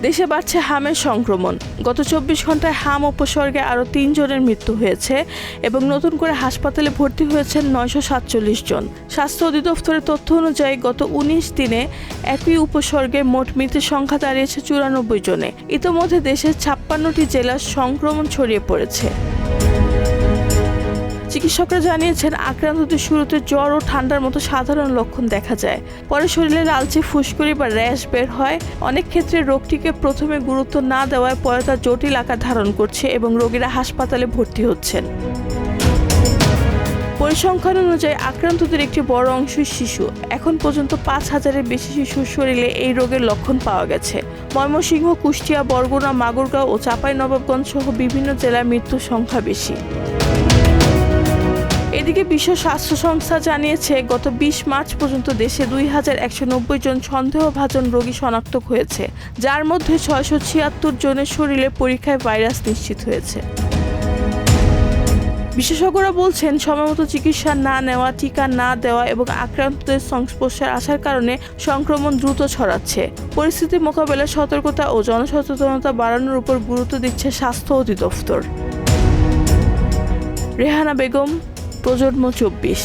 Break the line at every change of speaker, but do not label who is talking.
দেশে বাড়ছে হামের সংক্রমণ। গত 24 ঘন্টায় হাম উপসর্গে আরও 3 জনের মৃত্যু হয়েছে এবং নতুন করে হাসপাতালে ভর্তি হয়েছেন 947 জন। স্বাস্থ্য অধিদপ্তরের তথ্য অনুযায়ী গত 19 দিনে একই উপসর্গে মোট মৃতের সংখ্যা দাঁড়িয়েছে 94 জনে। ইতোমধ্যে দেশের 56টি জেলার সংক্রমণ ছড়িয়ে পড়েছে। চিকিৎসকরা জানিয়েছেন, আক্রান্তদের শুরুতে জ্বর ও ঠান্ডার মতো সাধারণ লক্ষণ দেখা যায়, পরে শরীরে লালচে ফুসকুড়ি বা র্যাশ বের হয়। অনেক ক্ষেত্রে রোগটিকে প্রথমে গুরুত্ব না দেওয়ায় পরে তা জটিল আকার ধারণ করছে এবং রোগীরা হাসপাতালে ভর্তি হচ্ছেন। পরিসংখ্যান অনুযায়ী আক্রান্তদের একটি বড় অংশই শিশু। এখন পর্যন্ত 5,000-এর বেশি শিশুর শরীরে এই রোগের লক্ষণ পাওয়া গেছে। ময়মনসিংহ, কুষ্টিয়া, বরগুনা, মাগুরগাঁও ও চাঁপাইনবাবগঞ্জ সহ বিভিন্ন জেলায় মৃত্যুর সংখ্যা বেশি। এদিকে বিশ্ব স্বাস্থ্য সংস্থা জানিয়েছে, গত 20 মার্চ পর্যন্ত দেশে 2,190 জন সন্দেহভাজন রোগী শনাক্ত হয়েছে, যার মধ্যে 676 জনের শরীরে পরীক্ষায় ভাইরাস নিশ্চিত হয়েছে। বিশেষজ্ঞরা বলছেন, সময়মতো চিকিৎসা না নেওয়া, টিকা না দেওয়া এবং আক্রান্তদের সংস্পর্শে আসার কারণে সংক্রমণ দ্রুত ছড়াচ্ছে। পরিস্থিতি মোকাবেলায় সতর্কতা ও জনসচেতনতা বাড়ানোর উপর গুরুত্ব দিচ্ছে স্বাস্থ্য অধিদপ্তর। রেহানা বেগম, প্রজন্ম 24।